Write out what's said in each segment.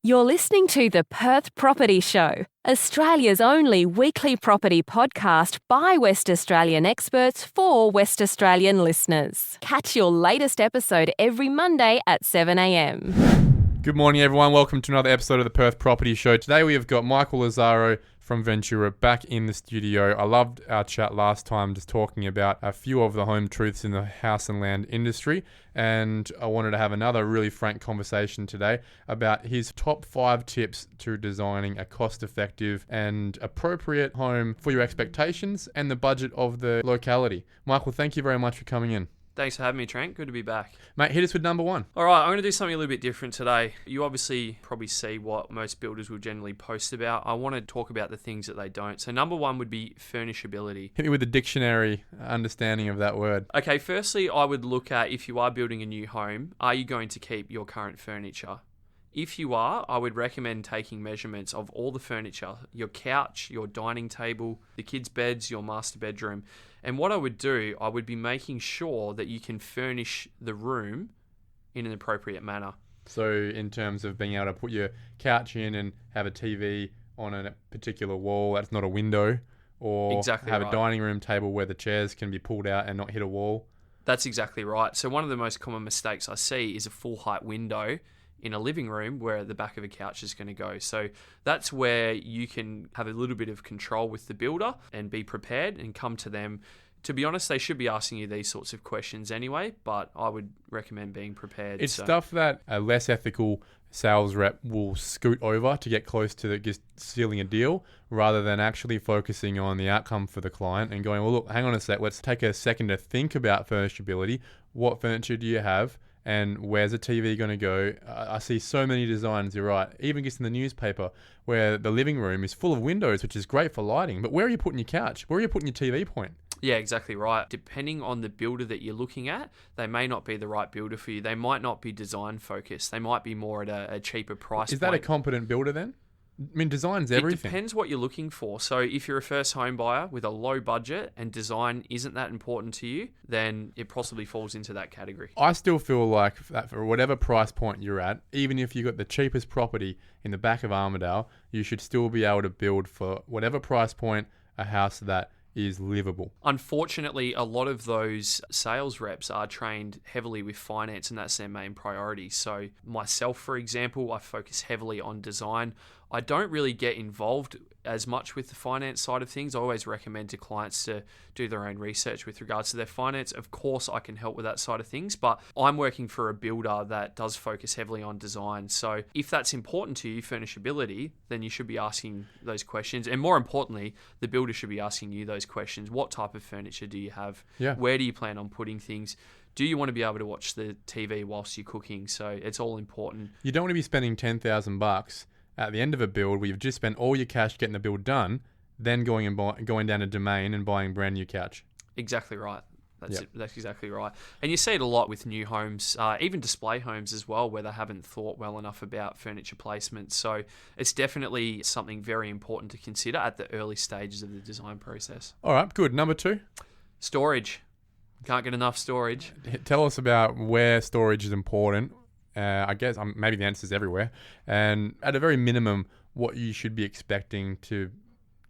You're listening to the Perth Property Show, Australia's only weekly property podcast by West Australian experts for West Australian listeners. Catch your latest episode every Monday at 7 a.m. Good morning, everyone. Welcome to another episode of the Perth Property Show. Today we have got Michael Lazzaro from Ventura back in the studio. I loved our chat last time, just talking about a few of the home truths in the house and land industry. And I wanted to have another really frank conversation today about his top 5 tips to designing a cost-effective and appropriate home for your expectations and the budget of the locality. Michael, thank you very much for coming in. Thanks for having me, Trent. Good to be back. Mate, hit us with number 1. All right, I'm going to do something a little bit different today. You obviously probably see what most builders will generally post about. I want to talk about the things that they don't. So number 1 would be furnishability. Hit me with the dictionary understanding of that word. Okay, firstly, I would look at, if you are building a new home, are you going to keep your current furniture? If you are, I would recommend taking measurements of all the furniture, your couch, your dining table, the kids' beds, your master bedroom. And what I would do, I would be making sure that you can furnish the room in an appropriate manner. So in terms of being able to put your couch in and have a TV on a particular wall that's not a window, or Exactly have right. a dining room table where the chairs can be pulled out and not hit a wall. That's exactly right. So one of the most common mistakes I see is a full height window in a living room where the back of a couch is going to go. So that's where you can have a little bit of control with the builder and be prepared and come to them. To be honest, they should be asking you these sorts of questions anyway, but I would recommend being prepared. It's stuff that a less ethical sales rep will scoot over to get close to just sealing a deal, rather than actually focusing on the outcome for the client and going, well, look, hang on a sec, let's take a second to think about furnishability. What furniture do you have? And where's the TV going to go? I see so many designs, you're right, even just in the newspaper, where the living room is full of windows, which is great for lighting. But where are you putting your couch? Where are you putting your TV point? Yeah, exactly right. Depending on the builder that you're looking at, they may not be the right builder for you. They might not be design focused. They might be more at a cheaper price Is that a point. competent builder then? I mean, design's everything. It depends what you're looking for. So if you're a first home buyer with a low budget and design isn't that important to you, then it possibly falls into that category. I still feel like that for whatever price point you're at, even if you got the cheapest property in the back of Armidale, you should still be able to build for whatever price point a house that is livable. Unfortunately, a lot of those sales reps are trained heavily with finance, and that's their main priority. So myself, for example, I focus heavily on design. I don't really get involved as much with the finance side of things. I always recommend to clients to do their own research with regards to their finance. Of course, I can help with that side of things, but I'm working for a builder that does focus heavily on design. So if that's important to you, furnishability, then you should be asking those questions. And more importantly, the builder should be asking you those questions. What type of furniture do you have? Yeah. Where do you plan on putting things? Do you want to be able to watch the TV whilst you're cooking? So it's all important. You don't want to be spending $10,000 at the end of a build where you've just spent all your cash getting the build done, then going down a Domain and buying a brand new couch. Exactly right. That's Yep. That's exactly right. And you see it a lot with new homes, even display homes as well, where they haven't thought well enough about furniture placement. So it's definitely something very important to consider at the early stages of the design process. All right, good. Number 2, Storage. Can't get enough storage. tell us about where storage is important. I guess maybe the answer is everywhere. And at a very minimum, what you should be expecting to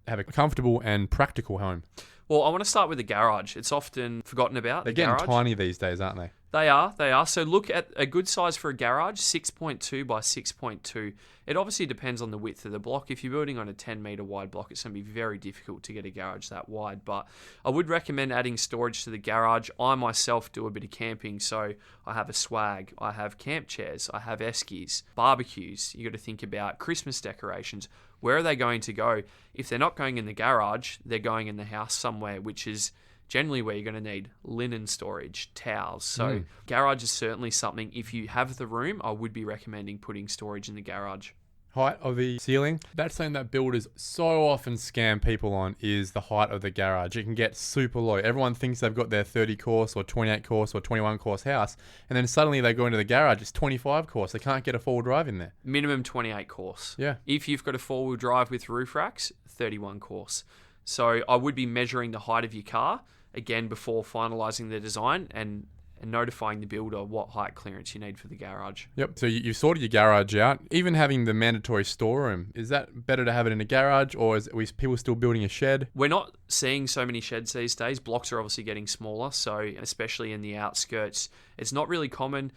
have a comfortable and practical home. Well, I want to start with the garage. It's often forgotten about. They're the getting garage. tiny these days, aren't they? They are. So look at a good size for a garage, 6.2 by 6.2. It obviously depends on the width of the block. If you're building on a 10 metre wide block, it's going to be very difficult to get a garage that wide. But I would recommend adding storage to the garage. I myself do a bit of camping, so I have a swag, I have camp chairs, I have eskies, barbecues. You got to think about Christmas decorations. Where are they going to go? If they're not going in the garage, they're going in the house somewhere, which is generally where you're going to need linen storage, towels. So garage is certainly something, if you have the room, I would be recommending putting storage in the garage. Height of the ceiling. That's something that builders so often scam people on, is the height of the garage. It can get super low. Everyone thinks they've got their 30 course or 28 course or 21 course house, and then suddenly they go into the garage, it's 25 course. They can't get a four-wheel drive in there. Minimum 28 course. Yeah. If you've got a four-wheel drive with roof racks, 31 course. So I would be measuring the height of your car, again, before finalising the design, and and notifying the builder what height clearance you need for the garage. Yep. So you've sorted your garage out. Even having the mandatory storeroom, is that better to have it in a garage, or are people still building a shed? We're not seeing so many sheds these days. Blocks are obviously getting smaller, so especially in the outskirts, it's not really common.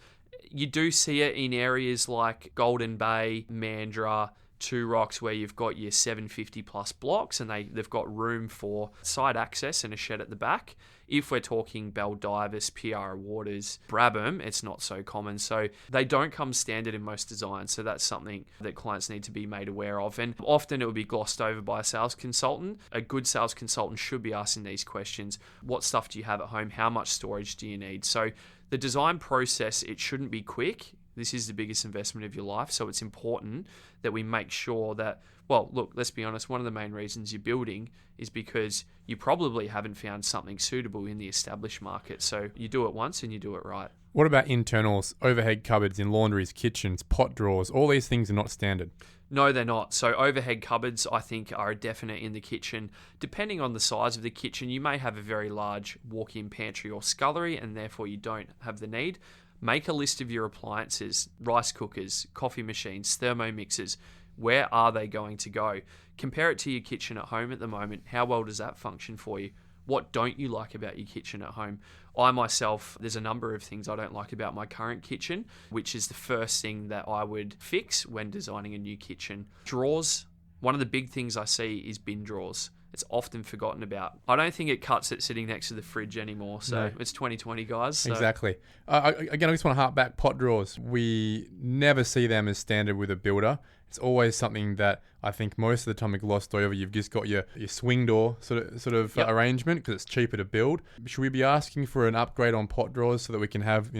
You do see it in areas like Golden Bay, Mandurah, Two Rocks, where you've got your 750 plus blocks and they've got room for side access and a shed at the back. If we're talking Baldivis, Piara Waters, Brabham, it's not so common. So they don't come standard in most designs. So that's something that clients need to be made aware of. And often it will be glossed over by a sales consultant. A good sales consultant should be asking these questions. What stuff do you have at home? How much storage do you need? So the design process, it shouldn't be quick. This is the biggest investment of your life. So it's important that we make sure that, well, look, let's be honest, one of the main reasons you're building is because you probably haven't found something suitable in the established market. So you do it once and you do it right. What about internals, overhead cupboards in laundries, kitchens, pot drawers? All these things are not standard. No, they're not. So overhead cupboards, I think, are a definite in the kitchen. Depending on the size of the kitchen, you may have a very large walk-in pantry or scullery, and therefore you don't have the need. Make a list of your appliances, rice cookers, coffee machines, thermomixers. Where are they going to go? Compare it to your kitchen at home at the moment. How well does that function for you? What don't you like about your kitchen at home? I myself, there's a number of things I don't like about my current kitchen, which is the first thing that I would fix when designing a new kitchen. Drawers. One of the big things I see is bin drawers. It's often forgotten about. I don't think it cuts it sitting next to the fridge anymore. So It's 2020, guys. So. Exactly. Again, I just want to harp back pot drawers. We never see them as standard with a builder. It's always something that I think most of the time we glossed over. You've just got your swing door sort of Yep. arrangement because it's cheaper to build. Should we be asking for an upgrade on pot drawers so that we can have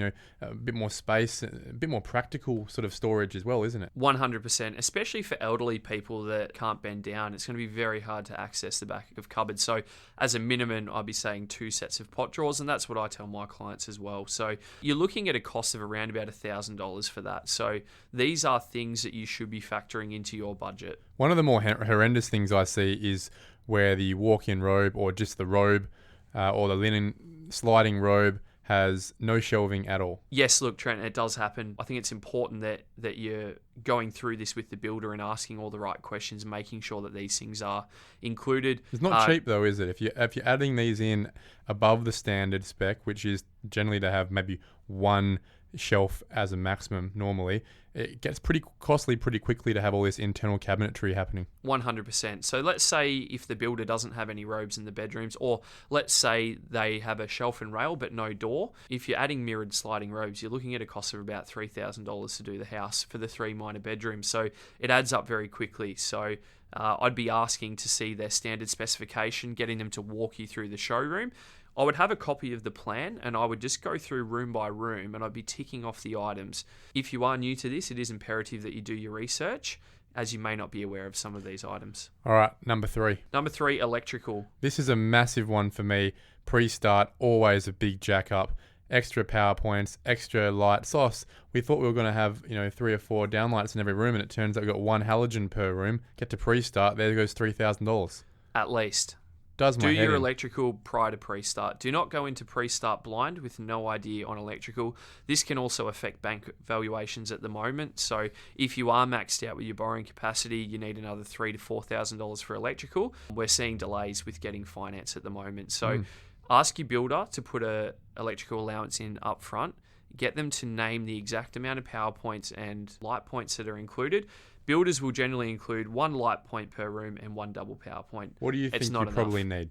a bit more space, a bit more practical sort of storage as well, isn't it? 100%, especially for elderly people that can't bend down. It's going to be very hard to access the back of cupboards. So as a minimum, I'd be saying 2 sets of pot drawers, and that's what I tell my clients as well. So you're looking at a cost of around about $1,000 for that. So these are things that you should be factoring into your budget. One of the more horrendous things I see is where the walk-in robe or just the robe or the linen sliding robe has no shelving at all. Yes, look, Trent, it does happen. I think it's important that you're going through this with the builder and asking all the right questions, making sure that these things are included. It's not cheap though, is it? If you're adding these in above the standard spec, which is generally to have maybe one shelf as a maximum normally, it gets pretty costly pretty quickly to have all this internal cabinetry happening. 100%. So let's say if the builder doesn't have any robes in the bedrooms, or let's say they have a shelf and rail but no door. If you're adding mirrored sliding robes, you're looking at a cost of about $3,000 to do the house for the 3 minor bedrooms. So it adds up very quickly. So I'd be asking to see their standard specification, getting them to walk you through the showroom. I would have a copy of the plan and I would just go through room by room and I'd be ticking off the items. If you are new to this, it is imperative that you do your research, as you may not be aware of some of these items. All right, number 3. Number 3, electrical. This is a massive one for me. Pre-start, always a big jack up. Extra power points, extra light sauce. We thought we were going to have 3 or 4 downlights in every room, and it turns out we've got 1 halogen per room. Get to pre-start, there goes $3,000. At least. Does my Do head your in. electrical prior to pre-start. Do not go into pre-start blind with no idea on electrical. This can also affect bank valuations at the moment. So if you are maxed out with your borrowing capacity, you need another $3,000 to $4,000 for electrical. We're seeing delays with getting finance at the moment. So ask your builder to put a electrical allowance in up front. Get them to name the exact amount of power points and light points that are included. Builders will generally include 1 light point per room and 1 double power point. What do you think you probably need?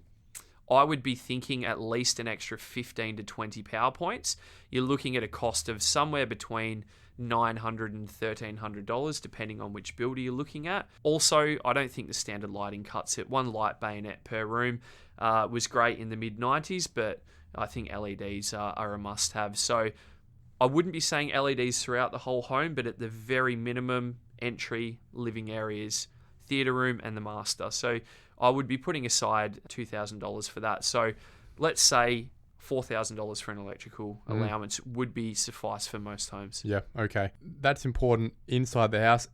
I would be thinking at least an extra 15 to 20 power points. You're looking at a cost of somewhere between $900 and $1,300, depending on which builder you're looking at. Also, I don't think the standard lighting cuts it. 1 light bayonet per room was great in the mid-90s, but I think LEDs are a must-have. So I wouldn't be saying LEDs throughout the whole home, but at the very minimum, entry, living areas, theatre room, and the master. So I would be putting aside $2,000 for that. So let's say $4,000 for an electrical allowance would be suffice for most homes. Yeah, okay. That's important inside the house.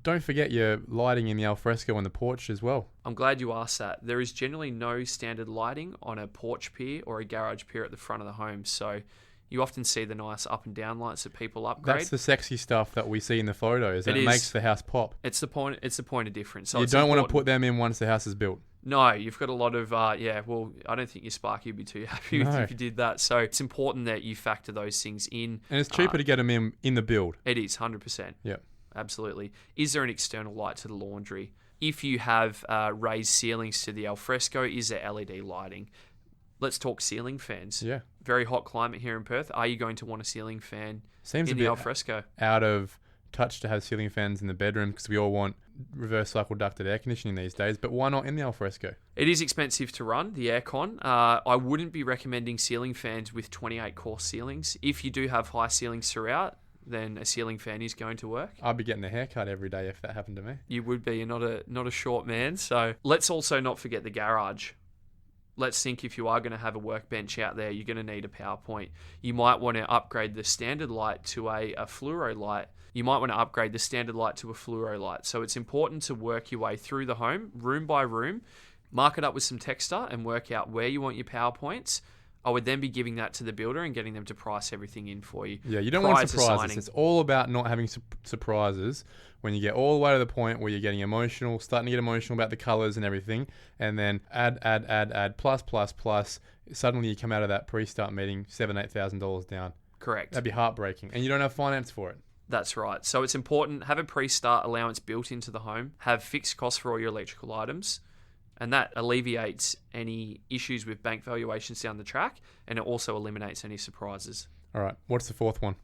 Don't forget your lighting in the alfresco on the porch as well. I'm glad you asked that. There is generally no standard lighting on a porch pier or a garage pier at the front of the home. So You often see the nice up and down lights that people upgrade. That's the sexy stuff that we see in the photos. And it makes the house pop. It's the point of difference. So you don't want to put them in once the house is built. No, you've got a lot of, I don't think your Sparky would be too happy with if you did that. So it's important that you factor those things in. And it's cheaper to get them in the build. It is, 100%. Yeah. Absolutely. Is there an external light to the laundry? If you have raised ceilings to the alfresco, is there LED lighting? Let's talk ceiling fans. Yeah. Very hot climate here in Perth. Are you going to want a ceiling fan Seems in a the bit alfresco? Out of touch to have ceiling fans in the bedroom because we all want reverse cycle ducted air conditioning these days, but why not in the alfresco? It is expensive to run, the aircon. I wouldn't be recommending ceiling fans with 28 course ceilings. If you do have high ceilings throughout, then a ceiling fan is going to work. I'd be getting a haircut every day if that happened to me. You would be. You're not a short man. So let's also not forget the garage. Let's think if you are going to have a workbench out there, you're going to need a power point. You might want to upgrade the standard light to a fluoro light. You might want to upgrade the standard light to a fluoro light. So it's important to work your way through the home, room by room, mark it up with some texter and work out where you want your power points. I would then be giving that to the builder and getting them to price everything in for you. Yeah, you don't want surprises. It's all about not having surprises when you get all the way to the point where you're getting emotional, starting to get emotional about the colours and everything, and then add, plus. Suddenly you come out of that pre-start meeting $7,000-8,000 down. Correct. That'd be heartbreaking. And you don't have finance for it. That's right. So it's important, have a pre-start allowance built into the home, have fixed costs for all your electrical items, and that alleviates any issues with bank valuations down the track, and it also eliminates any surprises. All right. What's the fourth one?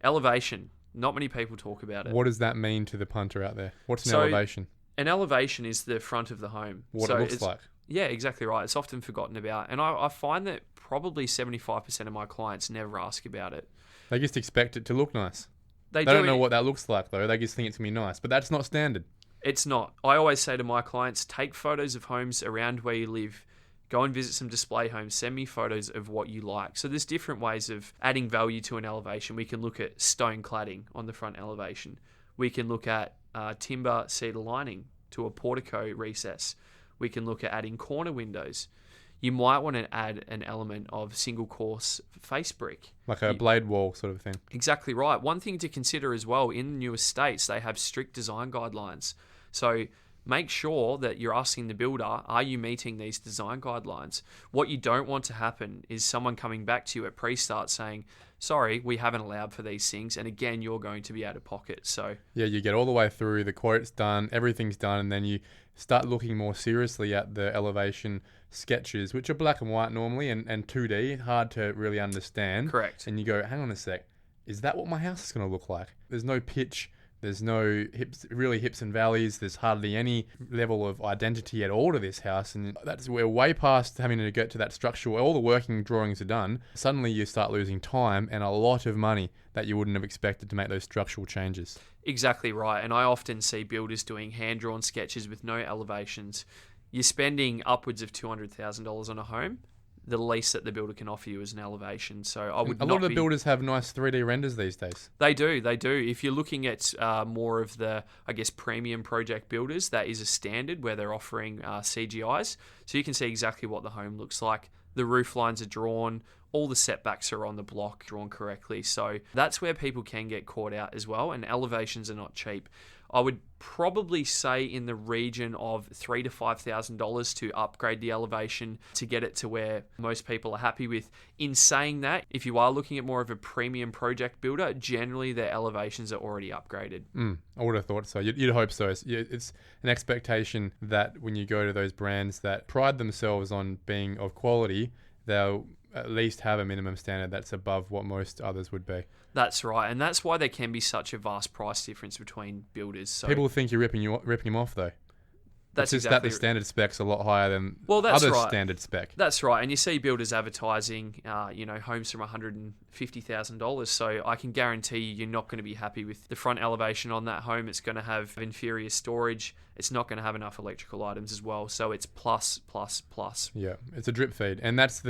Elevation. Not many people talk about it. What does that mean to the punter out there? What's an elevation? An elevation is the front of the home. What it looks like. Yeah, exactly right. It's often forgotten about. And I find that probably 75% of my clients never ask about it. They just expect it to look nice. They don't know what that looks like, though. They just think it's going to be nice. But that's not standard. It's not. I always say to my clients, take photos of homes around where you live. Go and visit some display homes. Send me photos of what you like. So there's different ways of adding value to an elevation. We can look at stone cladding on the front elevation. We can look at timber cedar lining to a portico recess. We can look at adding corner windows. You might want to add an element of single course face brick. Like a blade wall sort of thing. Exactly right. One thing to consider as well, in new estates, they have strict design guidelines. So make sure that you're asking the builder, are you meeting these design guidelines? What you don't want to happen is someone coming back to you at pre-start saying, sorry, we haven't allowed for these things. And again, you're going to be out of pocket. So yeah, you get all the way through, the quote's done, everything's done, and then you start looking more seriously at the elevation sketches, which are black and white normally and 2D, hard to really understand. Correct. And you go, hang on a sec, is that what my house is going to look like? There's no pitch. There's no hips and valleys. There's hardly any level of identity at all to this house. And we're way past having to get to that structure where all the working drawings are done. Suddenly you start losing time and a lot of money that you wouldn't have expected to make those structural changes. Exactly right. And I often see builders doing hand-drawn sketches with no elevations. You're spending upwards of $200,000 on a home. The least that the builder can offer you is an elevation. So I would. A lot of the builders have nice 3D renders these days. They do. If you're looking at more of the, I guess, premium project builders, that is a standard where they're offering CGIs. So you can see exactly what the home looks like. The roof lines are drawn. All the setbacks are on the block, drawn correctly. So that's where people can get caught out as well. And elevations are not cheap. I would probably say in the region of $3,000 to $5,000 to upgrade the elevation to get it to where most people are happy with. In saying that, if you are looking at more of a premium project builder, generally their elevations are already upgraded. I would have thought so. You'd hope so. It's an expectation that when you go to those brands that pride themselves on being of quality, they'll at least have a minimum standard that's above what most others would be. That's right, and that's why there can be such a vast price difference between builders. So people think you're ripping them off, though. That's it's just exactly that the standard spec's a lot higher than that's other right. standard spec. That's right, and you see builders advertising, homes from $150,000. So I can guarantee you're not going to be happy with the front elevation on that home. It's going to have inferior storage. It's not going to have enough electrical items as well. So it's plus. Yeah, it's a drip feed, and that's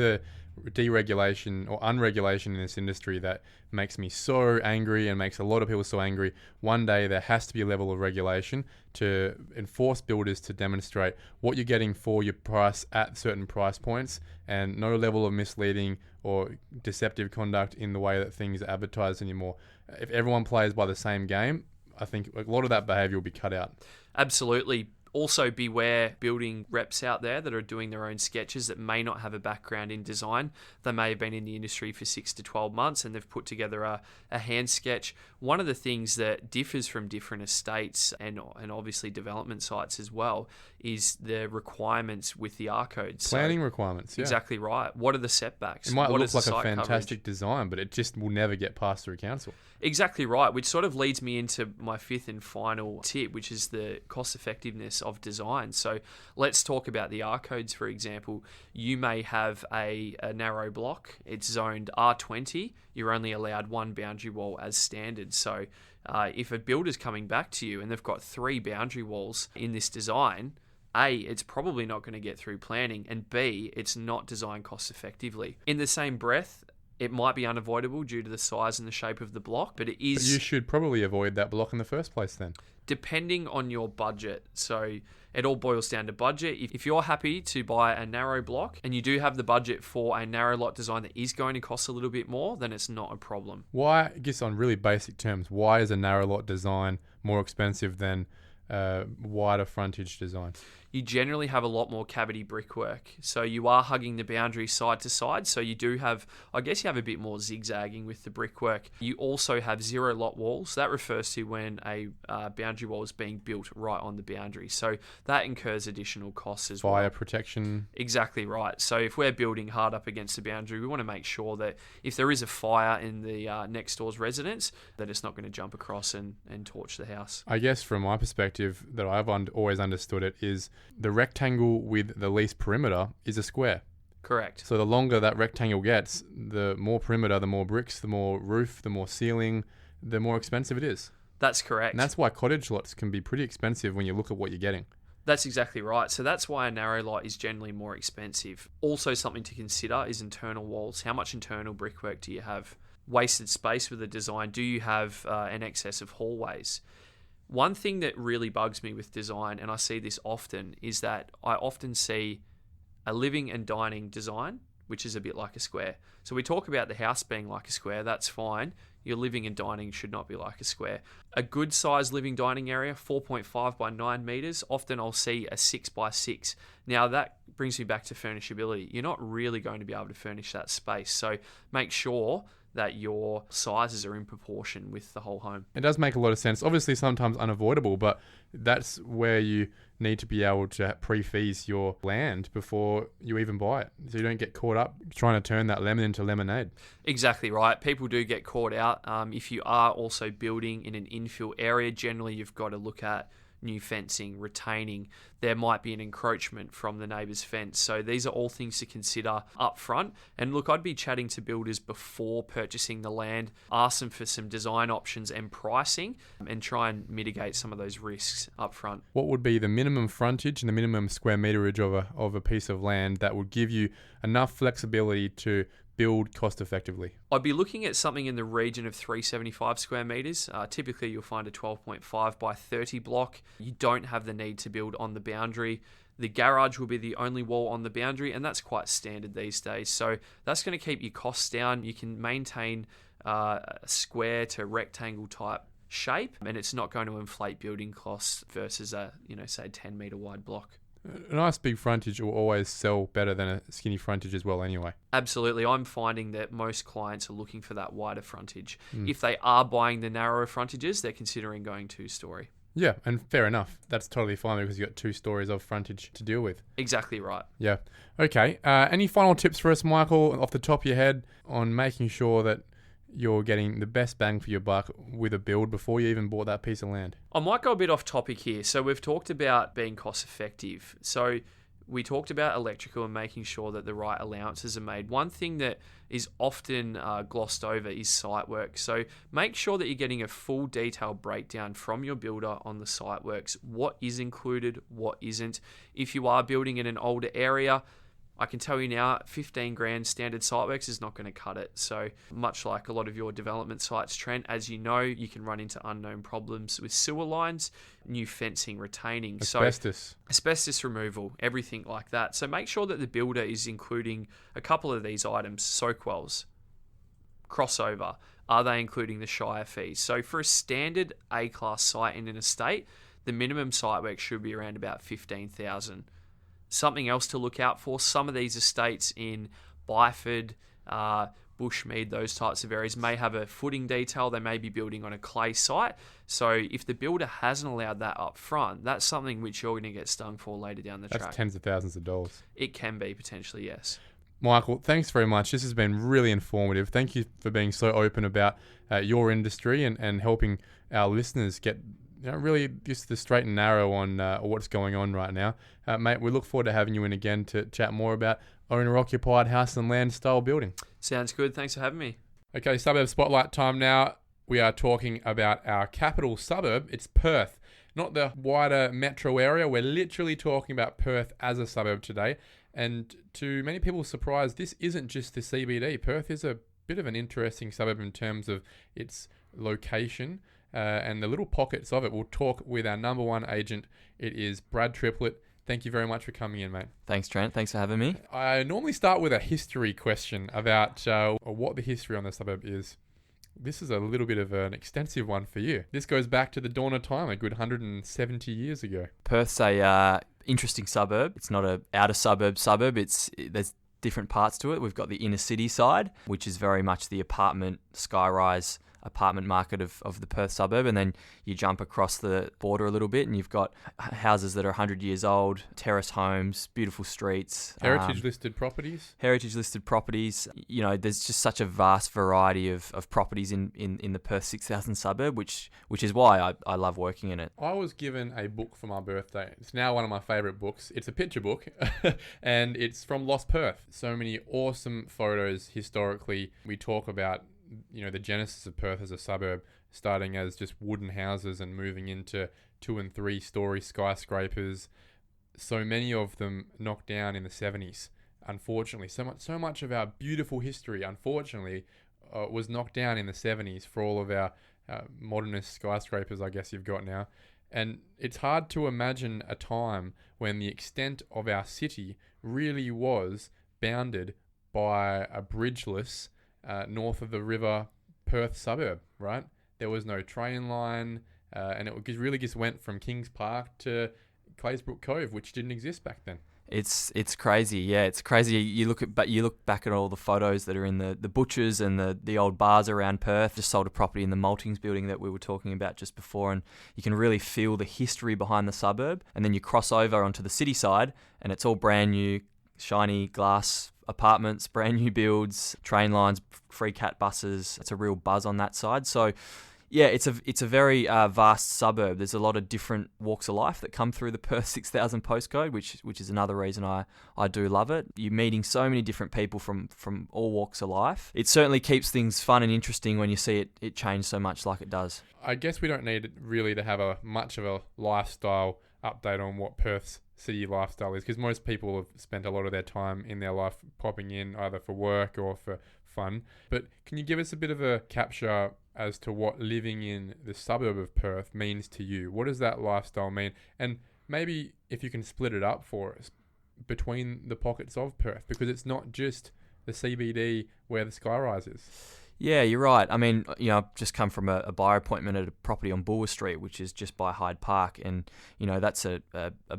deregulation or unregulation in this industry that makes me so angry and makes a lot of people so angry. One day there has to be a level of regulation to enforce builders to demonstrate what you're getting for your price at certain price points, and no level of misleading or deceptive conduct in the way that things are advertised anymore. If everyone plays by the same game, I think a lot of that behaviour will be cut out. Absolutely. Also, beware building reps out there that are doing their own sketches that may not have a background in design. They may have been in the industry for 6 to 12 months and they've put together a hand sketch. One of the things that differs from different estates and obviously development sites as well is the requirements with the R codes. Planning requirements, yeah. Exactly right. What are the setbacks? It might What look is the like a site fantastic coverage? design, but it just will never get passed through council. Exactly right, which sort of leads me into my fifth and final tip, which is the cost effectiveness of design. So let's talk about the R codes, for example. You may have a narrow block. It's zoned R20. You're only allowed one boundary wall as standard. So if a builder's coming back to you and they've got 3 boundary walls in this design, A, it's probably not going to get through planning, and B, it's not designed cost effectively. In the same breath, it might be unavoidable due to the size and the shape of the block, but it is... But you should probably avoid that block in the first place then. Depending on your budget. So it all boils down to budget. If you're happy to buy a narrow block and you do have the budget for a narrow lot design that is going to cost a little bit more, then it's not a problem. Why, I guess on really basic terms, why is a narrow lot design more expensive than wider frontage design? You generally have a lot more cavity brickwork. So you are hugging the boundary side to side. So you do have, I guess you have a bit more zigzagging with the brickwork. You also have 0 lot walls. That refers to when a boundary wall is being built right on the boundary. So that incurs additional costs as well. Fire protection. Exactly right. So if we're building hard up against the boundary, we want to make sure that if there is a fire in the next door's residence, that it's not going to jump across and torch the house. I guess from my perspective, that I've always understood it, is the rectangle with the least perimeter is a square. Correct. So the longer that rectangle gets, the more perimeter, the more bricks, the more roof, the more ceiling, the more expensive it is. That's correct. And that's why cottage lots can be pretty expensive when you look at what you're getting. That's exactly right. So that's why a narrow lot is generally more expensive. Also, something to consider is internal walls. How much internal brickwork do you have? Wasted space with the design. Do you have an excess of hallways? One thing that really bugs me with design, and I see this often, is that I often see a living and dining design, which is a bit like a square. So we talk about the house being like a square, that's fine. Your living and dining should not be like a square. A good sized living dining area, 4.5 by 9 meters, often I'll see a 6 by 6. Now that brings me back to furnishability. You're not really going to be able to furnish that space. So make sure that your sizes are in proportion with the whole home. It does make a lot of sense. Obviously, sometimes unavoidable, but that's where you need to be able to pre-fees your land before you even buy it, so you don't get caught up trying to turn that lemon into lemonade. Exactly right. People do get caught out. If you are also building in an infill area, generally you've got to look at new fencing, retaining. There might be an encroachment from the neighbour's fence. So these are all things to consider up front. And look, I'd be chatting to builders before purchasing the land, ask them for some design options and pricing, and try and mitigate some of those risks up front. What would be the minimum frontage and the minimum square meterage of a piece of land that would give you enough flexibility to build cost effectively? I'd be looking at something in the region of 375 square metres. Typically, you'll find a 12.5 by 30 block. You don't have the need to build on the boundary. The garage will be the only wall on the boundary, and that's quite standard these days. So that's going to keep your costs down. You can maintain a square to rectangle type shape, and it's not going to inflate building costs versus a, say 10 metre wide block. A nice big frontage will always sell better than a skinny frontage as well anyway. Absolutely. I'm finding that most clients are looking for that wider frontage. If they are buying the narrower frontages, they're considering going 2-story. Yeah, and fair enough. That's totally fine because you've got 2 stories of frontage to deal with. Exactly right. Yeah. Okay. Any final tips for us, Michael, off the top of your head on making sure that you're getting the best bang for your buck with a build before you even bought that piece of land? I might go a bit off topic here. So we've talked about being cost effective. So we talked about electrical and making sure that the right allowances are made. One thing that is often glossed over is site work. So make sure that you're getting a full detailed breakdown from your builder on the site works. What is included, what isn't. If you are building in an older area, I can tell you now, 15 grand standard site works is not going to cut it. So much like a lot of your development sites, Trent, as you know, you can run into unknown problems with sewer lines, new fencing, retaining. Asbestos removal, everything like that. So make sure that the builder is including a couple of these items: soak wells, crossover. Are they including the shire fees? So for a standard A-class site in an estate, the minimum site work should be around about 15,000. Something else to look out for, some of these estates in Byford, Bushmead, those types of areas may have a footing detail. They may be building on a clay site. So if the builder hasn't allowed that up front, that's something which you're going to get stung for later down the track. That's tens of thousands of dollars. It can be, potentially, yes. Michael, thanks very much. This has been really informative. Thank you for being so open about your industry and helping our listeners get really just the straight and narrow on what's going on right now. Mate, we look forward to having you in again to chat more about owner-occupied house and land style building. Sounds good. Thanks for having me. Okay, suburb spotlight time now. We are talking about our capital suburb. It's Perth, not the wider metro area. We're literally talking about Perth as a suburb today. And to many people's surprise, this isn't just the CBD. Perth is a bit of an interesting suburb in terms of its location and the little pockets of it. We'll talk with our number one agent. It is Brad Triplett. Thank you very much for coming in, mate. Thanks, Trent. Thanks for having me. I normally start with a history question about what the history on the suburb is. This is a little bit of an extensive one for you. This goes back to the dawn of time, a good 170 years ago. Perth's a interesting suburb. It's not a outer suburb. There's different parts to it. We've got the inner city side, which is very much the apartment, sky-rise apartment market of the Perth suburb, and then you jump across the border a little bit and you've got houses that are 100 years old, terrace homes, beautiful streets. Heritage listed properties. There's just such a vast variety of properties in the Perth 6000 suburb, which is why I love working in it. I was given a book for my birthday. It's now one of my favourite books. It's a picture book and it's from Lost Perth. So many awesome photos historically. We talk about the genesis of Perth as a suburb, starting as just wooden houses and moving into 2 and 3 story skyscrapers. So many of them knocked down in the 70s. Unfortunately, so much of our beautiful history, unfortunately, was knocked down in the 70s for all of our modernist skyscrapers, I guess you've got now. And it's hard to imagine a time when the extent of our city really was bounded by a bridgeless north of the river Perth suburb, right? There was no train line, and it really just went from Kings Park to Claysbrook Cove, which didn't exist back then. It's crazy, yeah. It's crazy. You look back at all the photos that are in the butchers and the old bars around Perth. Just sold a property in the Maltings building that we were talking about just before, and you can really feel the history behind the suburb. And then you cross over onto the city side, and it's all brand new, shiny glass apartments, brand new builds, train lines, free cat buses. It's a real buzz on that side. So yeah, it's a very vast suburb. There's a lot of different walks of life that come through the Perth 6000 postcode, which is another reason I do love it. You're meeting so many different people from all walks of life. It certainly keeps things fun and interesting when you see it change so much like it does. I guess we don't need really to have much of a lifestyle update on what Perth's city lifestyle is, because most people have spent a lot of their time in their life popping in either for work or for fun. But can you give us a bit of a capture as to what living in the suburb of Perth means to you? What does that lifestyle mean? And maybe if you can split it up for us between the pockets of Perth, because it's not just the CBD where the skyrise is. Yeah, you're right. I mean, I've just come from a buyer appointment at a property on Bulwer Street, which is just by Hyde Park. And, that's a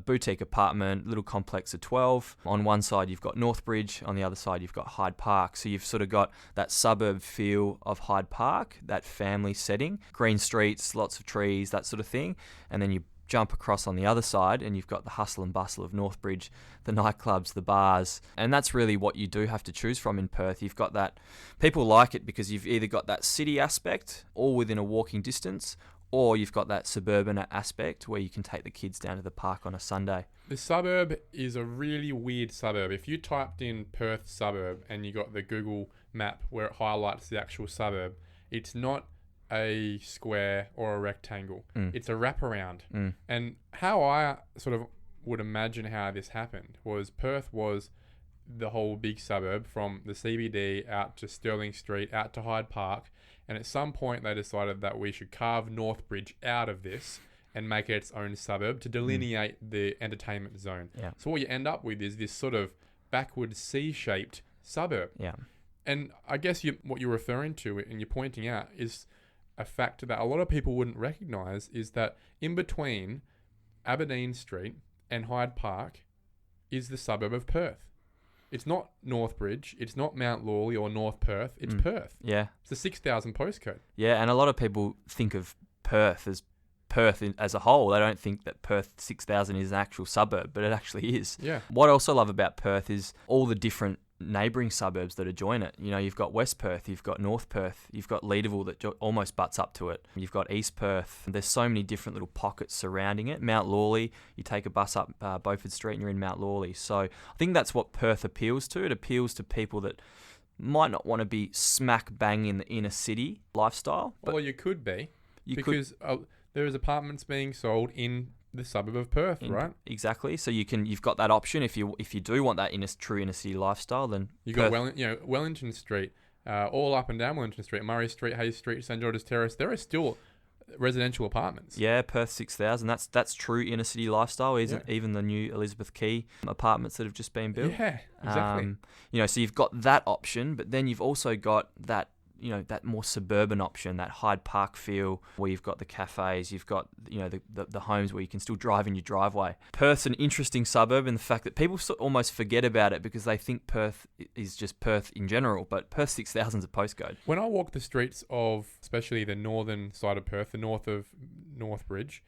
boutique apartment, little complex of 12. On one side, you've got Northbridge. On the other side, you've got Hyde Park. So you've sort of got that suburb feel of Hyde Park, that family setting, green streets, lots of trees, that sort of thing. And then you jump across on the other side and you've got the hustle and bustle of Northbridge, the nightclubs, the bars, and that's really what you do have to choose from in Perth. You've got that, people like it because you've either got that city aspect all within a walking distance, or you've got that suburban aspect where you can take the kids down to the park on a Sunday. The suburb is a really weird suburb. If you typed in Perth suburb and you got the Google map where it highlights the actual suburb, it's not a square or a rectangle. It's a wraparound. And how I sort of would imagine how this happened was Perth was the whole big suburb from the CBD out to Stirling Street, out to Hyde Park. And at some point they decided that we should carve Northbridge out of this and make it its own suburb to delineate the entertainment zone. Yeah. So what you end up with is this sort of backward C-shaped suburb. Yeah. And I guess what you're referring to and you're pointing out is a fact that a lot of people wouldn't recognise is that in between Aberdeen Street and Hyde Park is the suburb of Perth. It's not Northbridge, it's not Mount Lawley or North Perth, it's Perth. Yeah. It's the 6,000 postcode. Yeah, and a lot of people think of Perth as as a whole. They don't think that Perth 6,000 is an actual suburb, but it actually is. Yeah. What I also love about Perth is all the different neighbouring suburbs that adjoin it. You know, you've got West Perth, you've got North Perth, you've got Leederville that almost butts up to it. You've got East Perth. There's so many different little pockets surrounding it. Mount Lawley, you take a bus up Beaufort Street and you're in Mount Lawley. So I think that's what Perth appeals to. It appeals to people that might not want to be smack bang in the inner city lifestyle. But Well, you could be. Because there is apartments being sold in the suburb of Perth, right? Exactly. So you've got that option if you do want that true inner city lifestyle. Then You got Wellington Street, all up and down Wellington Street, Murray Street, Hayes Street, St George's Terrace. There are still residential apartments. Yeah, Perth 6,000. That's true inner city lifestyle. Isn't even the new Elizabeth Quay apartments that have just been built. Yeah, exactly. So you've got that option, but then you've also got that. That more suburban option, that Hyde Park feel, where you've got the cafes, you've got, the homes where you can still drive in your driveway. Perth's an interesting suburb in the fact that people almost forget about it because they think Perth is just Perth in general, but Perth 6,000 is a postcode. When I walk the streets of, especially the northern side of Perth, the north of Northbridge,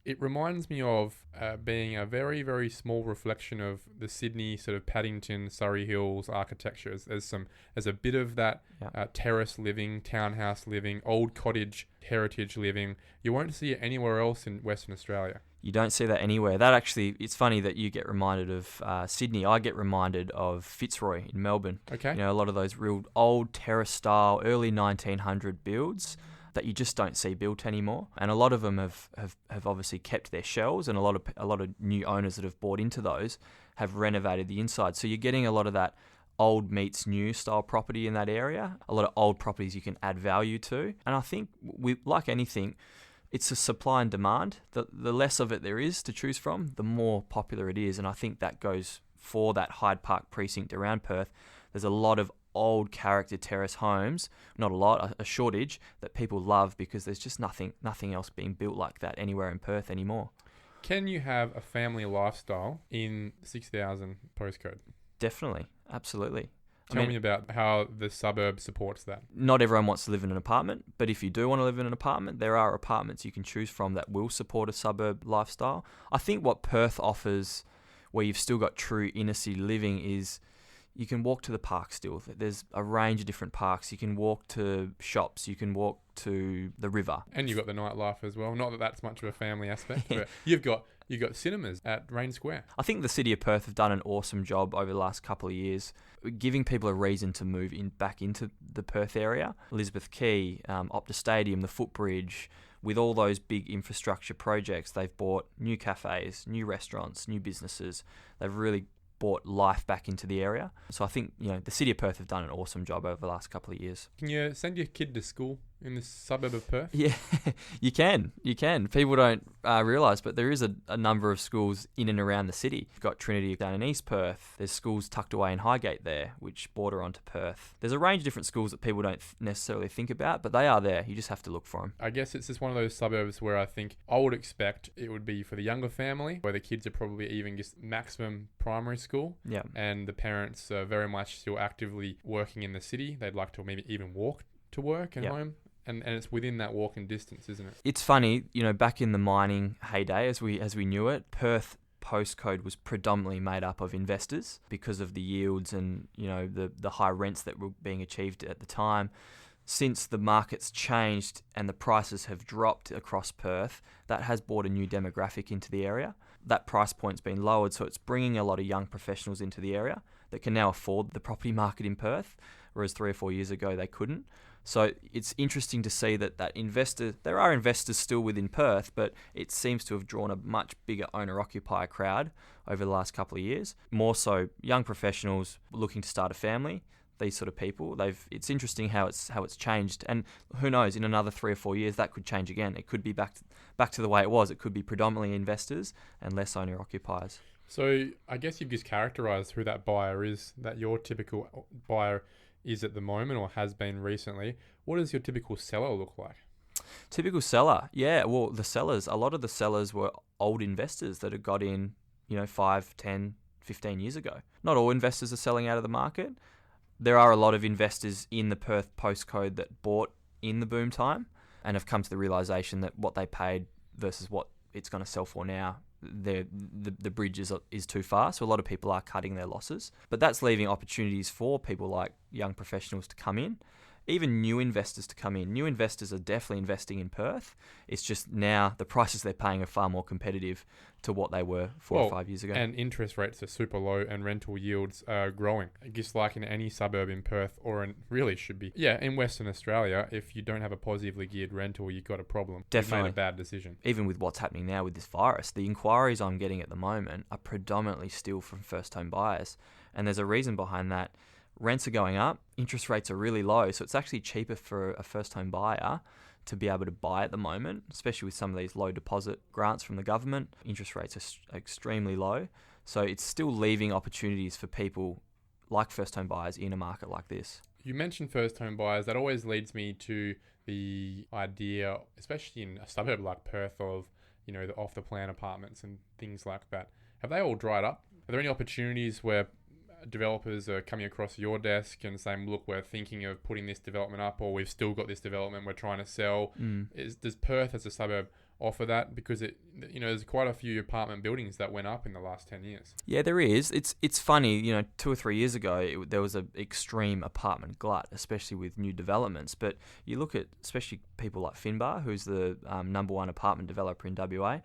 it reminds me of being a very, very small reflection of the Sydney sort of Paddington, Surrey Hills architecture. There's a bit of that terrace living, townhouse living, old cottage heritage living. You won't see it anywhere else in Western Australia. You don't see that anywhere. That actually, it's funny that you get reminded of Sydney. I get reminded of Fitzroy in Melbourne. Okay. A lot of those real old terrace style, early 1900 builds that you just don't see built anymore. And a lot of them have obviously kept their shells, and a lot of new owners that have bought into those have renovated the inside. So you're getting a lot of that old meets new style property in that area, a lot of old properties you can add value to. And I think, like anything, it's a supply and demand. The less of it there is to choose from, the more popular it is. And I think that goes for that Hyde Park precinct around Perth. There's a lot of old character terrace homes, not a lot, a shortage that people love because there's just nothing else being built like that anywhere in Perth anymore. Can you have a family lifestyle in 6,000 postcode? Definitely, absolutely. Tell me about how the suburb supports that. Not everyone wants to live in an apartment, but if you do want to live in an apartment, there are apartments you can choose from that will support a suburb lifestyle. I think what Perth offers, where you've still got true inner city living, is you can walk to the park still. There's a range of different parks. You can walk to shops. You can walk to the river. And you've got the nightlife as well. Not that that's much of a family aspect, but you've got cinemas at Rain Square. I think the City of Perth have done an awesome job over the last couple of years, giving people a reason to move back into the Perth area. Elizabeth Quay, Optus Stadium, the footbridge, with all those big infrastructure projects, they've bought new cafes, new restaurants, new businesses. They've really brought life back into the area. So I think, the City of Perth have done an awesome job over the last couple of years. Can you send your kid to school in the suburb of Perth? Yeah, you can. People don't realise, but there is a number of schools in and around the city. You've got Trinity down in East Perth. There's schools tucked away in Highgate there, which border onto Perth. There's a range of different schools that people don't necessarily think about, but they are there. You just have to look for them. I guess it's just one of those suburbs where I think I would expect it would be for the younger family, where the kids are probably even just maximum primary school. Yeah. And the parents are very much still actively working in the city. They'd like to maybe even walk to work and home. And it's within that walking distance, isn't it? It's funny, back in the mining heyday, as we knew it, Perth postcode was predominantly made up of investors because of the yields and the high rents that were being achieved at the time. Since the market's changed and the prices have dropped across Perth, that has brought a new demographic into the area. That price point's been lowered, so it's bringing a lot of young professionals into the area that can now afford the property market in Perth, whereas 3 or 4 years ago they couldn't. So it's interesting to see that there are investors still within Perth, but it seems to have drawn a much bigger owner-occupier crowd over the last couple of years. More so young professionals looking to start a family, these sort of people. It's interesting how it's changed, and who knows, in another 3 or 4 years that could change again. It could be back to the way it was. It could be predominantly investors and less owner-occupiers. So I guess you've just characterised who that buyer is, that your typical buyer is at the moment or has been recently. What does your typical seller look like? Typical seller, yeah. Well, a lot of the sellers were old investors that had got in, 5, 10, 15 years ago. Not all investors are selling out of the market. There are a lot of investors in the Perth postcode that bought in the boom time and have come to the realisation that what they paid versus what it's going to sell for now, the bridge is too far. So a lot of people are cutting their losses. But that's leaving opportunities for people like young professionals to come in, even new investors to come in. New investors are definitely investing in Perth. It's just now the prices they're paying are far more competitive to what they were 4 or 5 years ago. And interest rates are super low and rental yields are growing. Just like in any suburb in Perth, in Western Australia, if you don't have a positively geared rental, you've got a problem. Definitely. You've made a bad decision. Even with what's happening now with this virus, the inquiries I'm getting at the moment are predominantly still from first home buyers. And there's a reason behind that. Rents are going up, interest rates are really low, so it's actually cheaper for a first-home buyer to be able to buy at the moment, especially with some of these low deposit grants from the government. Interest rates are extremely low, so it's still leaving opportunities for people like first-home buyers in a market like this. You mentioned first-home buyers. That always leads me to the idea, especially in a suburb like Perth, of the off-the-plan apartments and things like that. Have they all dried up? Are there any opportunities where developers are coming across your desk and saying, look, we're thinking of putting this development up, or we've still got this development we're trying to sell? Does Perth as a suburb offer that? Because there's quite a few apartment buildings that went up in the last 10 years. Yeah, there is. It's funny, 2 or 3 years ago, there was an extreme apartment glut, especially with new developments. But you look at, especially people like Finbar, who's the number one apartment developer in WA,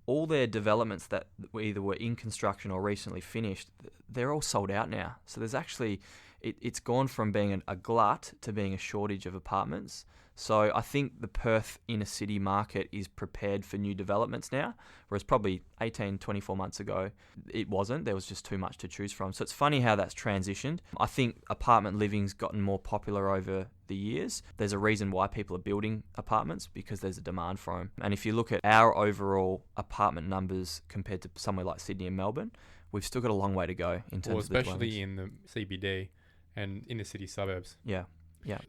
all their developments that either were in construction or recently finished, they're all sold out now. So there's actually, it's gone from being a glut to being a shortage of apartments. So I think the Perth inner city market is prepared for new developments now, whereas probably 18, 24 months ago, it wasn't. There was just too much to choose from. So it's funny how that's transitioned. I think apartment living's gotten more popular over the years. There's a reason why people are building apartments, because there's a demand for them. And if you look at our overall apartment numbers compared to somewhere like Sydney and Melbourne, we've still got a long way to go in terms of the dwellings. Especially in the CBD and inner city suburbs. Yeah.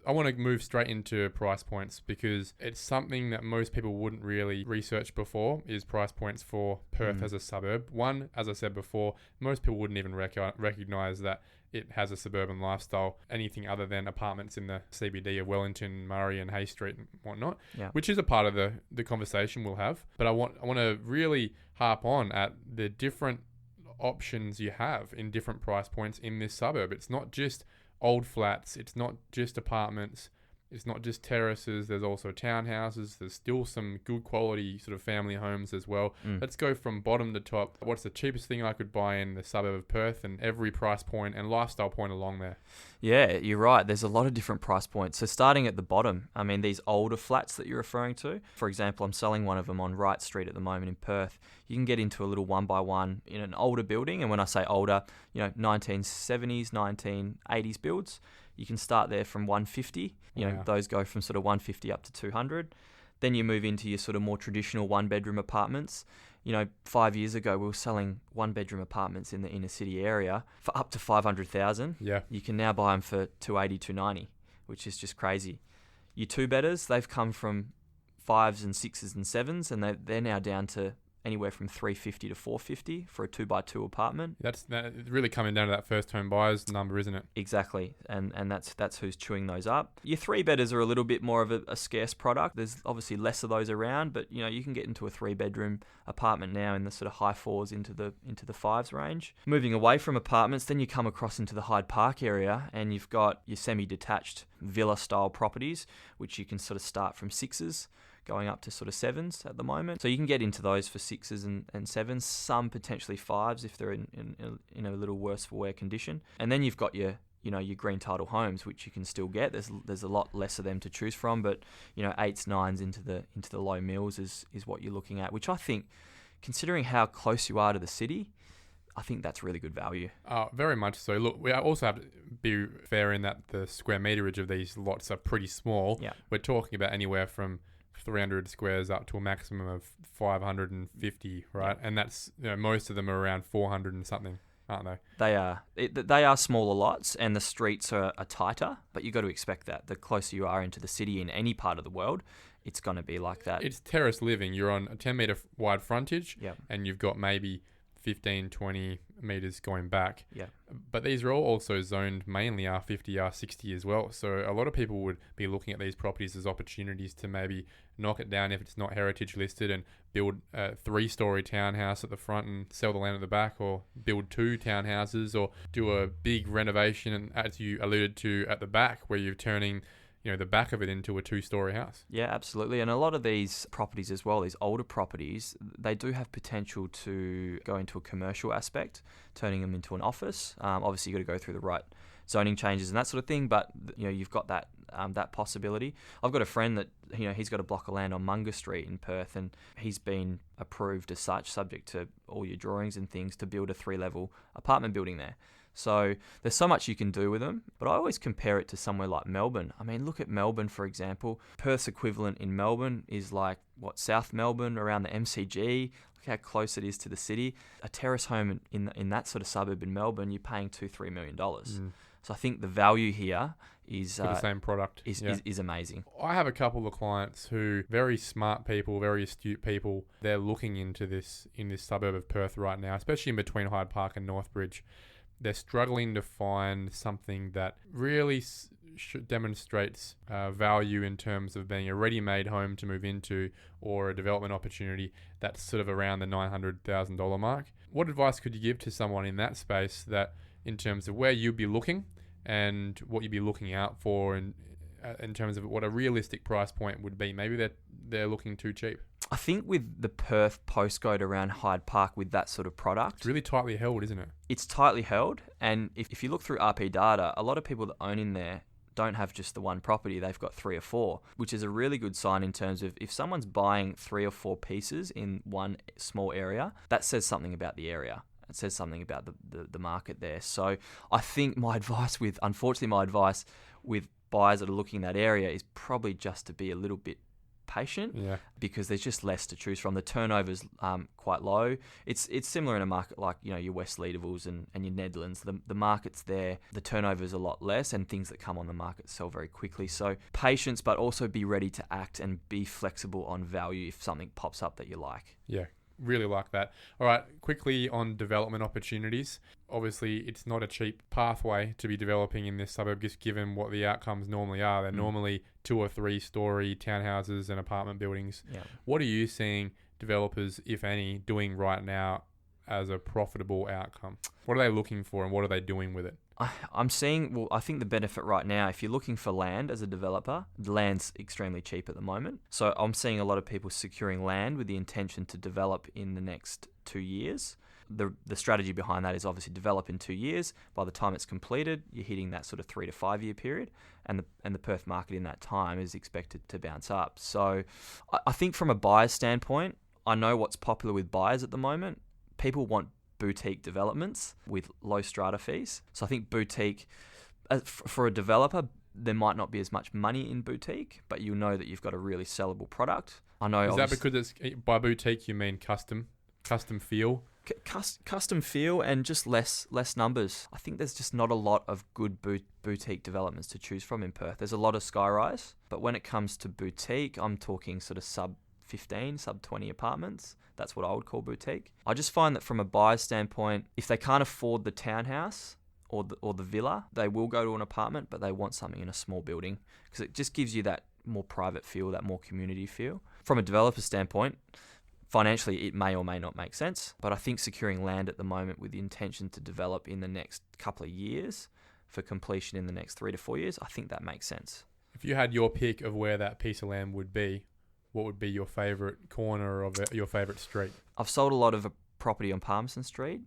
I want to move straight into price points, because it's something that most people wouldn't really research before, is price points for Perth as a suburb. One, as I said before, most people wouldn't even recognise that it has a suburban lifestyle, anything other than apartments in the CBD of Wellington, Murray and Hay Street and whatnot, which is a part of the conversation we'll have. But I want to really harp on at the different options you have in different price points in this suburb. It's not just old flats, it's not just apartments, it's not just terraces, there's also townhouses, there's still some good quality sort of family homes as well. Let's go from bottom to top. What's the cheapest thing I could buy in the suburb of Perth, and every price point and lifestyle point along there? Yeah, you're right. There's a lot of different price points. So starting at the bottom, these older flats that you're referring to, for example, I'm selling one of them on Wright Street at the moment in Perth. You can get into a little 1x1 in an older building. And when I say older, 1970s, 1980s builds. You can start there from 150. Those go from sort of 150 up to 200. Then you move into your sort of more traditional one-bedroom apartments. 5 years ago, we were selling one-bedroom apartments in the inner city area for up to 500,000. Yeah. You can now buy them for 280, 290, which is just crazy. Your two-bedders, they've come from 5s and 6s and 7s, and they're now down to anywhere from 350 to 450 for a 2x2 apartment. That's really coming down to that first home buyers number, isn't it? Exactly, and that's who's chewing those up. Your 3-bedders are a little bit more of a scarce product. There's obviously less of those around, but you can get into a 3-bedroom apartment now in the sort of high 4s into the 5s range. Moving away from apartments, then you come across into the Hyde Park area, and you've got your semi-detached villa-style properties, which you can sort of start from 6s. Going up to sort of 7s at the moment. So you can get into those for 6s and 7s, some potentially 5s if they're in a little worse for wear condition. And then you've got your your green title homes, which you can still get. There's a lot less of them to choose from, but 8s, 9s into the low mills is what you're looking at, which I think, considering how close you are to the city, I think that's really good value. Very much so. Look, we also have to be fair in that the square meterage of these lots are pretty small. Yeah. We're talking about anywhere from 300 squares up to a maximum of 550, right? Yeah. And that's, most of them are around 400 and something, aren't they? They are. They are smaller lots, and the streets are tighter, but you've got to expect that. The closer you are into the city in any part of the world, it's going to be like that. It's terrace living. You're on a 10 metre wide frontage, Yeah. and you've got maybe 15, 20 metres going back. Yeah. But these are all also zoned mainly R50, R60 as well. So a lot of people would be looking at these properties as opportunities to maybe knock it down if it's not heritage listed and build a 3-story townhouse at the front and sell the land at the back, or build 2 townhouses, or do a big renovation, and as you alluded to, at the back, where you're turning the back of it into a 2-story house. Yeah, absolutely. And a lot of these properties as well, these older properties, they do have potential to go into a commercial aspect, turning them into an office. Obviously, you've got to go through the right zoning changes and that sort of thing, but you've got that possibility. I've got a friend that he's got a block of land on Munger Street in Perth, and he's been approved as such, subject to all your drawings and things, to build a 3-level apartment building there. So there's so much you can do with them, but I always compare it to somewhere like Melbourne. I mean, look at Melbourne, for example. Perth's equivalent in Melbourne is like, South Melbourne, around the MCG. Look how close it is to the city. A terrace home in that sort of suburb in Melbourne, you're paying $2-3 million. So I think the value here is For the same product. is amazing. I have a couple of clients who, very smart people, very astute people, they're looking into this in this suburb of Perth right now, especially in between Hyde Park and Northbridge. They're struggling to find something that really demonstrates value in terms of being a ready-made home to move into, or a development opportunity that's sort of around the $900,000 mark. What advice could you give to someone in that space, that in terms of where you'd be looking and what you'd be looking out for, and in terms of what a realistic price point would be? Maybe they're looking too cheap. I think with the Perth postcode around Hyde Park, with that sort of product, It's really tightly held, isn't it? it's tightly held. And if you look through RP data, a lot of people that own in there don't have just the one property, they've got 3 or 4, which is a really good sign in terms of, if someone's buying 3 or 4 pieces in one small area, that says something about the area. It says something about the market there. So I think my advice with buyers that are looking in that area is probably just to be a little bit patient, because there's just less to choose from. The turnover's quite low. It's similar in a market like your West Leadervilles and your Netherlands. The market's there, the turnover's a lot less, and things that come on the market sell very quickly. So patience, but also be ready to act and be flexible on value if something pops up that you like. Yeah. Really like that. All right, quickly on development opportunities. Obviously, it's not a cheap pathway to be developing in this suburb, just given what the outcomes normally are. They're normally 2 or 3-story townhouses and apartment buildings. Yeah. What are you seeing developers, if any, doing right now as a profitable outcome? What are they looking for, and what are they doing with it? I'm seeing, I think the benefit right now, if you're looking for land as a developer, the land's extremely cheap at the moment. So I'm seeing a lot of people securing land with the intention to develop in the next 2 years. The strategy behind that is obviously develop in 2 years. By the time it's completed, you're hitting that sort of 3 to 5 year period, and the Perth market in that time is expected to bounce up. So I think from a buyer's standpoint, I know what's popular with buyers at the moment. People want boutique developments with low strata fees. So I think boutique, for a developer, there might not be as much money in boutique, but you'll know that you've got a really sellable product. I know. Is that because it's, by boutique you mean custom feel? Custom feel and just less numbers. I think there's just not a lot of good boutique developments to choose from in Perth. There's a lot of skyrise, but when it comes to boutique, I'm talking sort of sub 15, sub 20 apartments. That's what I would call boutique. I just find that from a buyer's standpoint, if they can't afford the townhouse or the villa, they will go to an apartment, but they want something in a small building because it just gives you that more private feel, that more community feel. From a developer standpoint, financially, it may or may not make sense, but I think securing land at the moment with the intention to develop in the next couple of years for completion in the next 3 to 4 years, I think that makes sense. If you had your pick of where that piece of land would be, what would be your favourite corner of it, your favourite street? I've sold a lot of a property on Palmerston Street,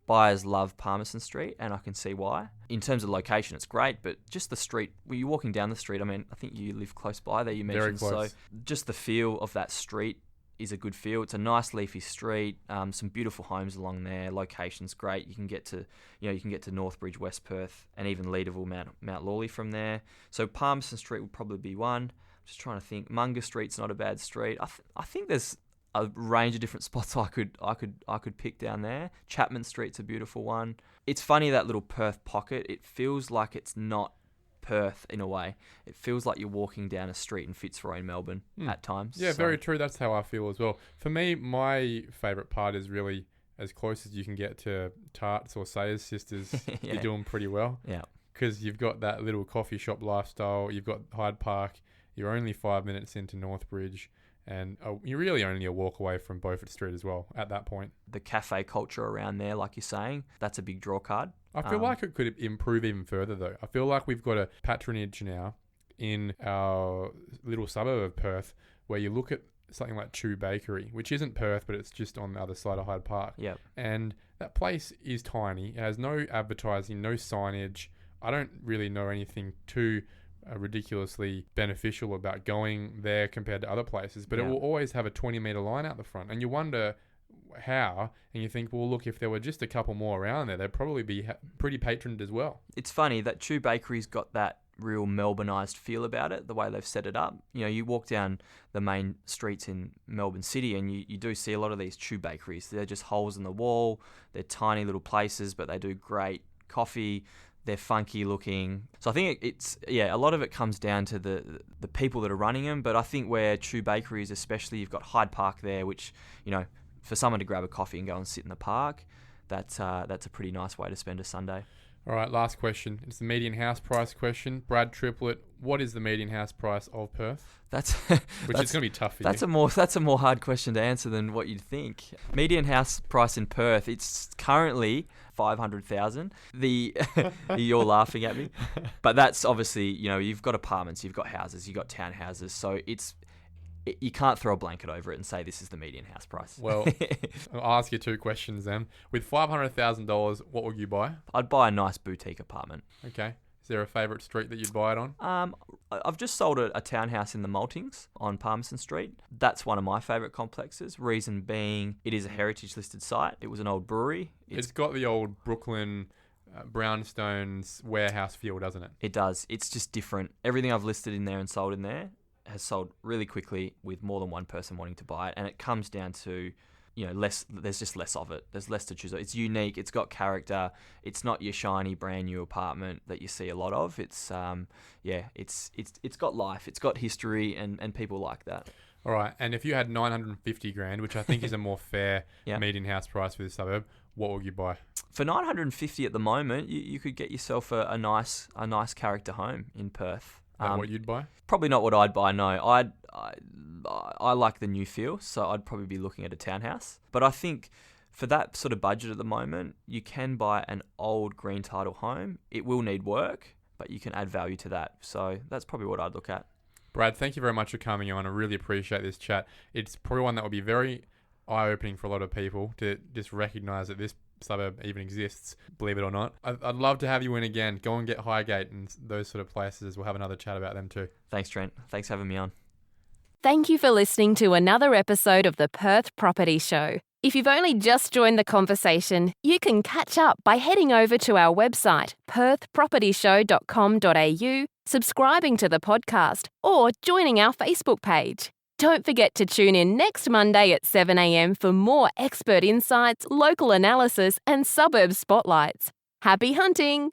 Buyers love Palmerston Street, and I can see why. In terms of location, it's great, but just the street, when you're walking down the street, I mean, I think you live close by there, you mentioned. Very close. So just the feel of that street is a good feel. It's a nice leafy street, some beautiful homes along there. Location's great. You can get to Northbridge, West Perth, and even Leederville, Mount Lawley from there. So Palmerston Street would probably be one. I'm just trying to think. Munger Street's not a bad street. I think there's a range of different spots I could pick down there. Chapman Street's a beautiful one. It's funny, that little Perth pocket. It feels like it's not Perth in a way. It feels like you're walking down a street in Fitzroy in Melbourne at times. Yeah, very true. That's how I feel as well. For me, my favourite part is really as close as you can get to Tarts or Sayers Sisters. Yeah. You're doing pretty well. Yeah. Because you've got that little coffee shop lifestyle. You've got Hyde Park. You're only 5 minutes into Northbridge. And you're really only a walk away from Beaufort Street as well at that point. The cafe culture around there, like you're saying, that's a big draw card. I feel like it could improve even further, though. I feel like we've got a patronage now in our little suburb of Perth where you look at something like Chew Bakery, which isn't Perth, but it's just on the other side of Hyde Park. Yep. And that place is tiny. It has no advertising, no signage. I don't really know anything too ridiculously beneficial about going there compared to other places, but it will always have a 20-metre line out the front, and you wonder how, and you think, well, look, if there were just a couple more around there, they'd probably be pretty patroned as well. It's funny that Chew Bakery's got that real Melbourneised feel about it, the way they've set it up. You know, you walk down the main streets in Melbourne City and you do see a lot of these Chew Bakeries. They're just holes in the wall, they're tiny little places, but they do great coffee. They're funky looking. So I think it's a lot of it comes down to the people that are running them. But I think where Chew Bakery is, especially, you've got Hyde Park there, which, you know, for someone to grab a coffee and go and sit in the park, that's a pretty nice way to spend a Sunday. All right, last question. It's the median house price question. Brad Triplett, what is the median house price of Perth? Which is going to be tough for you. That's a more hard question to answer than what you'd think. Median house price in Perth, it's currently 500,000. You're laughing at me, but that's obviously, you know, you've got apartments, you've got houses, you've got townhouses, so you can't throw a blanket over it and say this is the median house price. Well, I'll ask you two questions then. With $500,000, what would you buy? I'd buy a nice boutique apartment. Okay. Is there a favourite street that you'd buy it on? I've just sold a townhouse in the Maltings on Palmerston Street. That's one of my favourite complexes. Reason being, it is a heritage listed site. It was an old brewery. It's got the old Brooklyn brownstones warehouse feel, doesn't it? It does. It's just different. Everything I've listed in there and sold in there has sold really quickly with more than one person wanting to buy it. And it comes down to, you know, there's just less of it. There's less to choose. It's unique. It's got character. It's not your shiny brand new apartment that you see a lot of. It's it's got life. It's got history, and people like that. All right. And if you had 950 grand, which I think is a more fair median house price for this suburb, what would you buy? For 950 at the moment, you could get yourself a nice character home in Perth. What you'd buy? Probably not what I'd buy, no. I like the new feel, so I'd probably be looking at a townhouse. But I think for that sort of budget at the moment, you can buy an old green title home. It will need work, but you can add value to that. So that's probably what I'd look at. Brad, thank you very much for coming on. I really appreciate this chat. It's probably one that will be very eye-opening for a lot of people to just recognise that this suburb even exists, believe it or not. I'd love to have you in again. Go and get Highgate and those sort of places. We'll have another chat about them too. Thanks, Trent. Thanks for having me on. Thank you for listening to another episode of the Perth Property Show. If you've only just joined the conversation, you can catch up by heading over to our website, perthpropertyshow.com.au, subscribing to the podcast, or joining our Facebook page. Don't forget to tune in next Monday at 7 a.m. for more expert insights, local analysis, and suburb spotlights. Happy hunting!